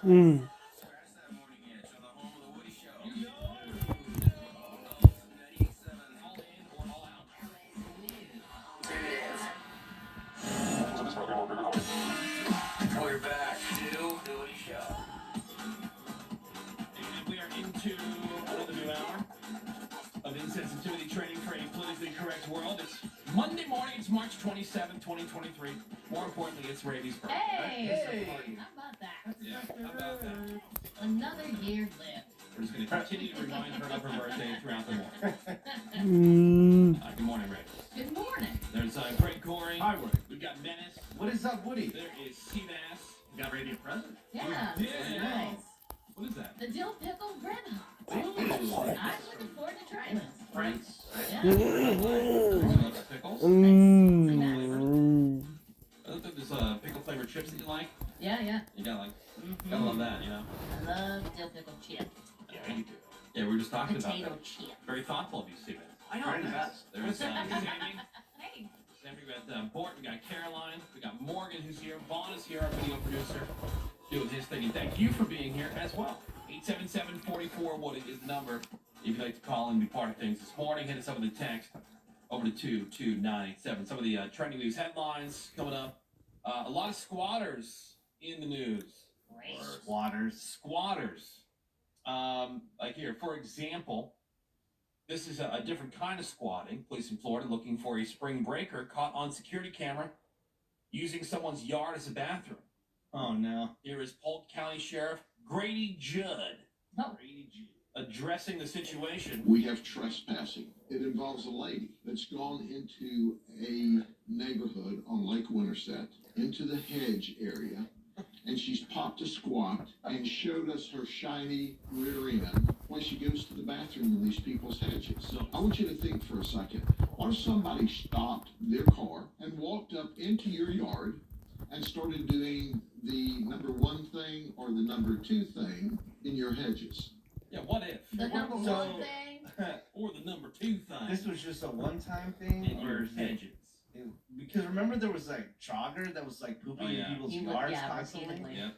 Mm. We're back to the Woody Show. And we are into another new hour of insensitivity training for a politically correct world. It's Monday morning. It's March 27th, 2023. More importantly, it's Ravy's birthday. Hey! How about that? Yeah, how about that? Another year lived. We're just going to continue to remind her of her birthday throughout the morning. Good morning, Ray. Good morning. There's Craig Corey. Hi, Woody. We've got Menace. What is up, Woody? There is Seabass. We got Radio Present. Yeah. Yeah. Nice. What is that? The dill pickle bread hot. Ooh. I'm looking forward to trying this. Friends. Yeah. Pickles. I looked at this pickle flavored chips that you like. Yeah. You gotta love that, you know. I love dill pickle chip. Yeah, you do. Yeah, we were just talking about Potato that. chip. Very thoughtful of you, Steven. I know. There's Sammy. Hey. Sammy, we got Bort, we got Caroline, we got Morgan who's here, Vaughn is here, our video producer, doing his thing. And thank you for being here as well. 877-44-Woody is the number if you'd like to call and be part of things this morning. Hit us up with a text over to 22987. Some of the trending news headlines coming up. A lot of squatters in the news. Great. Squatters. Like here, for example, this is a different kind of squatting. Police in Florida looking for a spring breaker caught on security camera using someone's yard as a bathroom. Oh, no. Here is Polk County Sheriff Grady Judd addressing the situation. We have trespassing. It involves a lady that's gone into a neighborhood on Lake Winterset, into the hedge area, and she's popped a squat and showed us her shiny rear end when she goes to the bathroom in these people's hedges. So I want you to think for a second. What if somebody stopped their car and walked up into your yard and started doing the number one thing or the number two thing in your hedges? Yeah, what if? The number one thing. Or the number two thing. This was just a one-time thing? in your hedges. Because remember there was like jogger that was like pooping in people's yards constantly? repeatedly.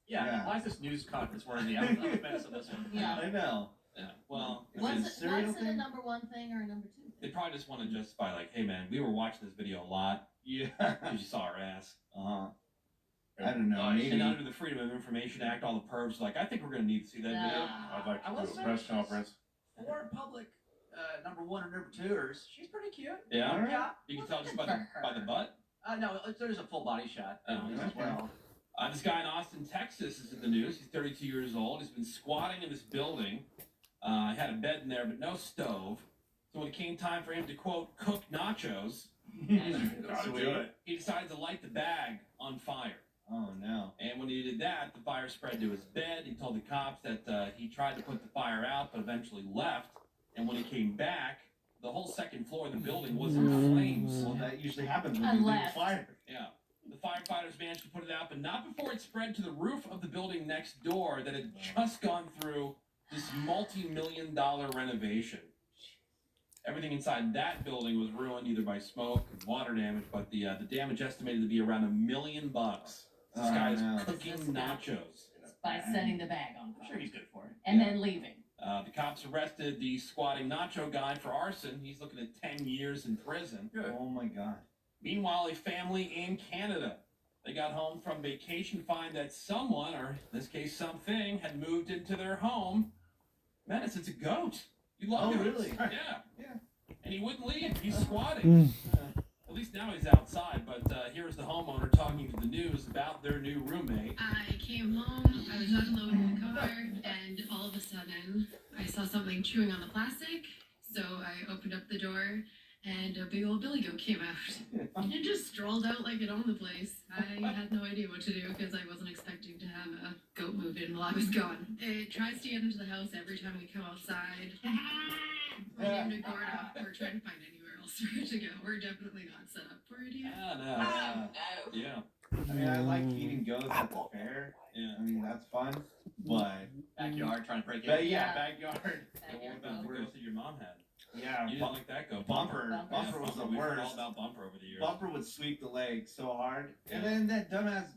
Yeah. Why is this news conference worthy? I'm a fan of this one. Yeah. I know. Yeah. Well, Was it a thing? number one thing or a number two they thing? probably just want to justify, like, hey, man, we were watching this video a lot Yeah. because you saw our ass. Uh-huh. I don't know. Maybe. And under the Freedom of Information Act, all the pervs are like, I think we're going to need to see that video. I'd like to do a press conference. For public number one or number twoers, she's pretty cute. Yeah? All right. Yeah. You can Well, tell just good by for by the butt. No, there's a full body shot Oh, as okay. well. This guy in Austin, Texas is in the news. He's 32 years old. He's been squatting in this building. He had a bed in there, but no stove. So when it came time for him to, quote, cook nachos, he decided to light the bag on fire. Oh, no. And when he did that, the fire spread to his bed. He told the cops that he tried to put the fire out, but eventually left. And when he came back, the whole second floor of the building was in flames. Well, that usually happens when you do Unless- fire. Yeah. The firefighters managed to put it out, but not before it spread to the roof of the building next door that had just gone through this multi-million-dollar renovation. Everything inside that building was ruined either by smoke and water damage, but the damage estimated to be around $1 million. This guy is cooking nachos. By setting the bag on I'm fire. sure he's good for it. And then leaving. The cops arrested the squatting nacho guy for arson. He's looking at 10 years in prison. Oh, my God. Meanwhile, a family in Canada. They got home from vacation to find that someone, or in this case something, had moved into their home. Menace, it's a goat. You love goats. Really? Yeah. And he wouldn't leave. He's squatting. At least now he's outside, but here's the homeowner talking to the news about their new roommate. I came home, I was unloading the car, and all of a sudden, I saw something chewing on the plastic. So I opened up the door, and a big old billy goat came out. It just strolled out like it owned the place. I had no idea what to do because I wasn't expecting to have a goat move in while I was gone. It tries to get into the house every time we come outside. I named it Gorda. We're trying to find anywhere else for it to go. We're definitely not set up for it yet. No. Yeah. I mean, I like eating goats at the fair. Yeah. I mean, that's fun. But, Backyard trying to break but in. yeah, backyard. What about the ghost that your mom had? Yeah, You didn't like that goat. Bumper. Bumper was the We've heard all worst. about Bumper over the years. Bumper would sweep the leg so hard. And Yeah. then that dumbass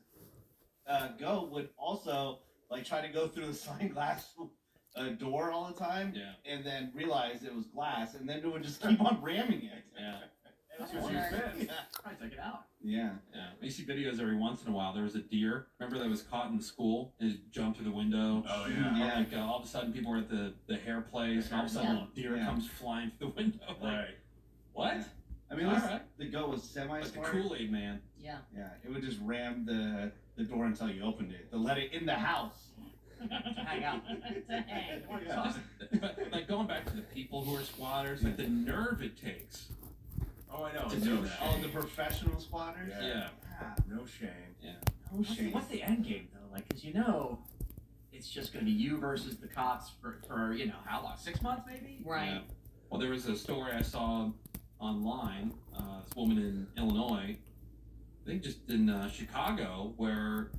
goat would also like try to go through the sliding glass door all the time, and then realize it was glass, and then it would just keep on ramming it. Yeah. That's That what you works. said. Yeah. Probably take it out. Yeah. Yeah. You see videos every once in a while. There was a deer, remember, that was caught in school and it jumped through the window. Oh, yeah. Or like all of a sudden people were at the hair place and all of a sudden a deer Yeah. comes flying through the window. Like, Right. what? Yeah. I mean, All at least right. the go was Like the semi-smart. Kool-Aid man. Yeah. Yeah, it would just ram the door until you opened it. To let it in the house. Hang out. To hang. Yeah. But like going back to the people who are squatters, like the nerve it takes. Oh, I know. To it's do no that. Oh, shame. the professional spotters? Yeah. Yeah. Ah, No shame. Yeah. no shame. What's the end game though? Like, cause you know, it's just gonna be you versus the cops for you know how long? 6 months maybe? Right. Yeah. Well, there was a story I saw online. This woman in Illinois, I think just in Chicago, where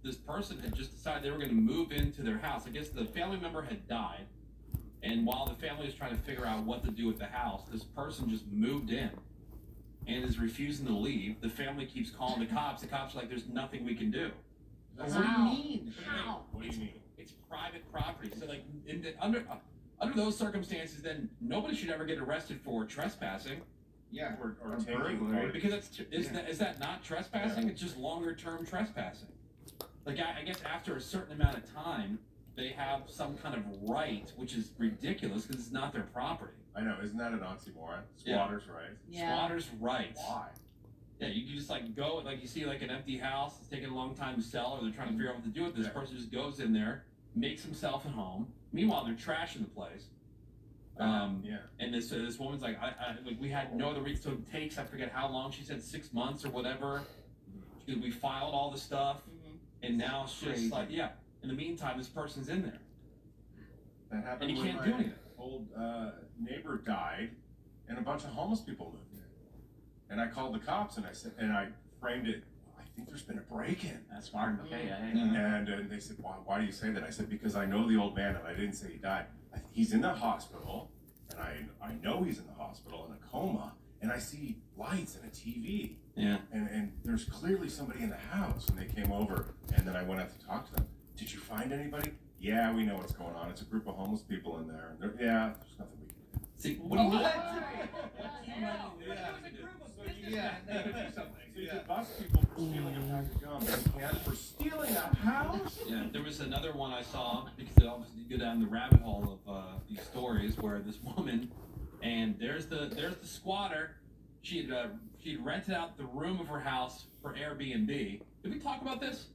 this person had just decided they were going to move into their house. I guess the family member had died, and while the family was trying to figure out what to do with the house, this person just moved in and is refusing to leave. The family keeps calling the cops. The cops are like, "There's nothing we can do." What do you How? mean? How? What do you mean? It's private property. So like under those circumstances, then nobody should ever get arrested for trespassing. Yeah. Or A taking burglary. Because is that not trespassing? It's just longer term trespassing. Like I guess after a certain amount of time, they have some kind of right, which is ridiculous because it's not their property. I know, isn't that an oxymoron? Yeah. Squatters' rights. Yeah. Squatters' rights. Why? Yeah, you can just like go, like you see like an empty house, it's taking a long time to sell, or they're trying to figure out what to do with this. Yeah. Person just goes in there, makes himself at home. Meanwhile, they're trashing the place. Yeah. And this woman's like, like we had no other reason. So it takes, I forget how long. She said 6 months or whatever. She goes, we filed all the stuff, Mhm. and now it's just Crazy. like, yeah. In the meantime, this person's in there, That happened and you when can't my do anything. old neighbor died, and a bunch of homeless people moved in. And I called the cops, and I said, and I framed it. I think there's been a break-in. That's smart. Okay. Yeah. Yeah. And they said, why do you say that? I said, because I know the old man, and I didn't say he died. He's in the hospital, and I know he's in the hospital in a coma, and I see lights and a TV. Yeah. And there's clearly somebody in the house, and they came over, and then I went out to talk to them. Did you find anybody? Yeah, we know what's going on. It's a group of homeless people in there. And yeah, there's nothing we can do. See, what do you mean? Yeah. So you could bust people for stealing a pack of gum, but you can't for stealing a house? Yeah, there was another one I saw because it obviously you go down the rabbit hole of these stories where this woman, and there's the squatter. She had rented out the room of her house for Airbnb. Did we talk about this?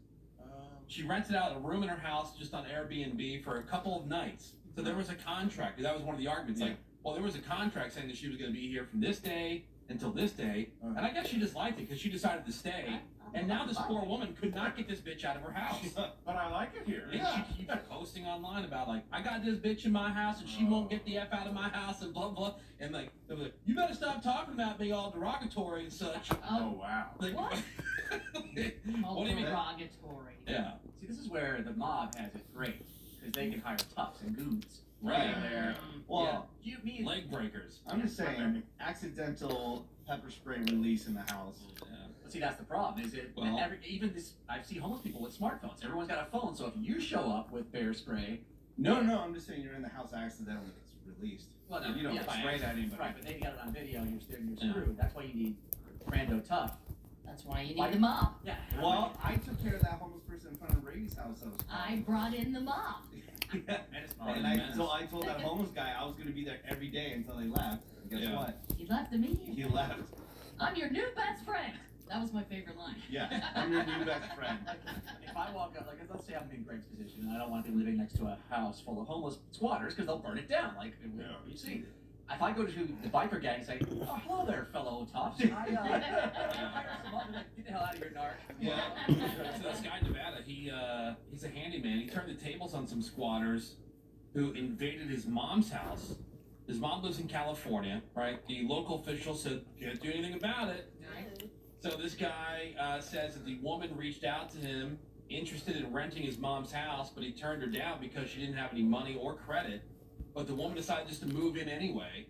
She rented out a room in her house just on Airbnb for a couple of nights. So there was a contract. That was one of the arguments. Like, well, there was a contract saying that she was going to be here from this day until this day, and I guess she just liked it because she decided to stay. And now this poor woman could not get this bitch out of her house. But I like it here. And she keeps posting online about like, I got this bitch in my house and she won't get the F out of my house and blah blah. And like, they were like, you better stop talking about me all derogatory and such. Oh, wow. Like, What? what do you mean? Derogatory. Yeah, See, this is where the mob has it great because they can hire toughs and goons. right. There. Well, You mean Leg breakers. I'm just saying, accidental pepper spray release in the house. Yeah. But see, that's the problem. Is it Well- even this? I see homeless people with smartphones. Everyone's got a phone, so if you show up with bear spray, No, I'm just saying you're in the house accidentally. It's released. well, You don't yeah, spray that anybody. right? But they got it on video. You're Yeah. screwed. That's why you need Brando tough. That's why you Like- need the mob. Yeah. Well, I took care of that homeless person in front of Brady's house. That was I brought in the mob. yeah. Menace Oh, mob. And menace. I told that homeless guy I was going to be there every day until he left. And guess Yeah. what? He left immediately. He left. I'm your new best friend. That was my favorite line. Yeah, I'm your new best friend. If I walk up, like, let's say I'm in Greg's position, and I don't want to be living next to a house full of homeless squatters because they'll burn it down. Like, you see. If I go to the biker gang and say, oh, hello there, fellow toughs. I hired some other, get the hell out of here, narc. Yeah. So this guy in Nevada, he's a handyman. He turned the tables on some squatters who invaded his mom's house. His mom lives in California, right? The local official said, can't do anything about it. So this guy says that the woman reached out to him, interested in renting his mom's house, but he turned her down because she didn't have any money or credit. But the woman decided just to move in anyway.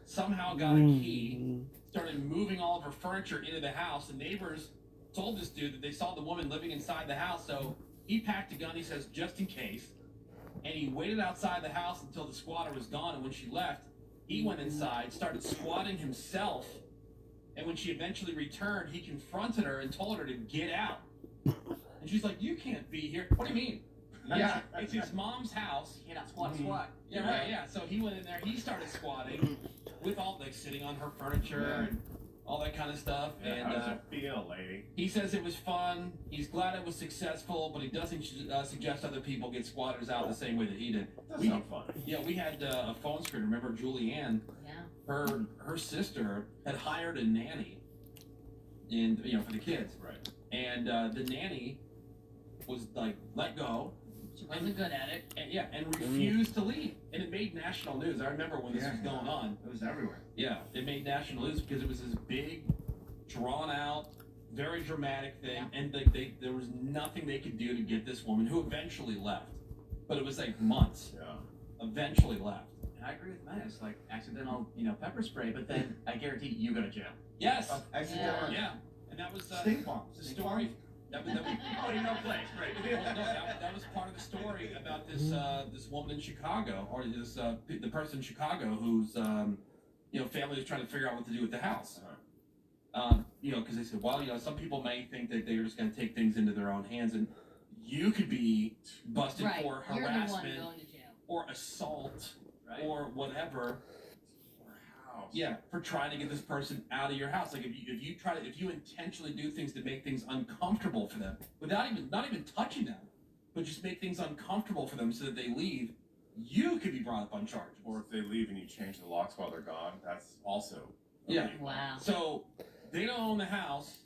Somehow got a key, started moving all of her furniture into the house. The neighbors told this dude that they saw the woman living inside the house, so He packed a gun, he says, just in case. And he waited outside the house until the squatter was gone. And when she left, he went inside, started squatting himself. And when she eventually returned, he confronted her and told her to get out. And she's like, you can't be here. What do you mean? Yeah, it's his mom's house. You know, squat. Yeah, right, yeah. So he went in there, he started squatting with all, like, sitting on her furniture and all that kind of stuff. Yeah, And how does it feel, lady? he says it was fun. He's glad it was successful, but he doesn't suggest other people get squatters out the same way that he did. That's not fun. Yeah, we had a phone screen. Remember Julianne? Yeah. Her sister had hired a nanny, and for the kids. Right. And the nanny was like let go. She wasn't good at it. And refused to leave. And it made national news. I remember when this was going on. It was everywhere. Yeah, it made national news because it was this big, drawn out, very dramatic thing, and there was nothing they could do to get this woman, who eventually left. But it was like months. Yeah. Eventually left. And I agree with Menace, like accidental, pepper spray, but then I guarantee you go to jail. Yes. Accidental. Yeah. And that was Stink bombs. the story. That was Oh, you know place, great. well, no, that was part of the story about this this woman in Chicago, or this the person in Chicago whose family was trying to figure out what to do with the house. Because they said, well, some people may think that they're just going to take things into their own hands, and you could be busted Right. for You're the one harassment going to jail. or assault Right. or whatever. House. Yeah, for trying to get this person out of your house. Like if you intentionally do things to make things uncomfortable for them, without not even touching them, but just make things uncomfortable for them so that they leave, you could be brought up on charges. Or if they leave and you change the locks while they're gone, that's also Yeah. Wow. So they don't own the house,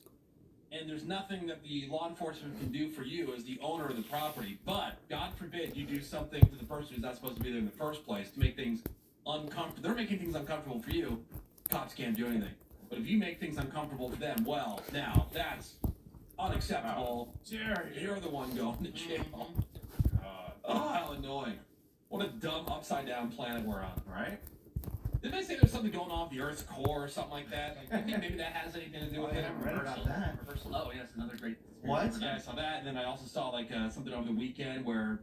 and there's nothing that the law enforcement can do for you as the owner of the property. But God forbid you do something to the person who's not supposed to be there in the first place to make things uncomfortable. They're making things uncomfortable for you. Cops can't do anything. But if you make things uncomfortable for them, well, now that's unacceptable. Jerry. You're the one going to jail. Oh, how annoying. What a dumb upside down planet we're on. Right? Didn't they say there's something going on with the Earth's core or something like that? Like, I think maybe that has anything to do with I it. haven't read about that. Reversal. Oh, yes, another great. What? Yeah, I saw that, and then I also saw something over the weekend where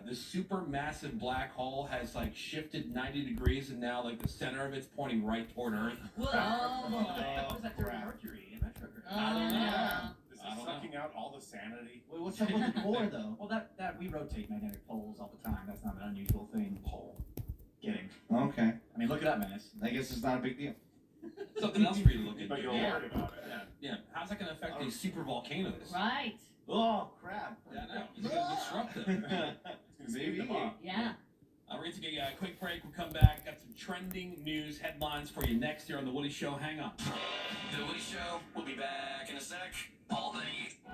this super massive black hole has shifted 90 degrees, and now the center of it's pointing right toward Earth. Whoa! What was that during Mercury in retrograde? I don't know. Yeah. Is I it don't sucking out all the sanity? Wait, what's up with the core though? Well, that we rotate magnetic poles all the time. That's not an unusual thing. Pole. Kidding. Okay. I mean, look it up, Menace. I guess it's not a big deal. Something else for you to look into. But you're Yeah. worried about it. Yeah. How's that going to affect these super volcanoes? Right. Oh crap. Yeah, I know. Is it going to disrupt them? It's gonna speed them up. Yeah. We're going to take a quick break. We'll come back. Got some trending news headlines for you next here on The Woody Show. Hang on. The Woody Show will be back in a sec. All day.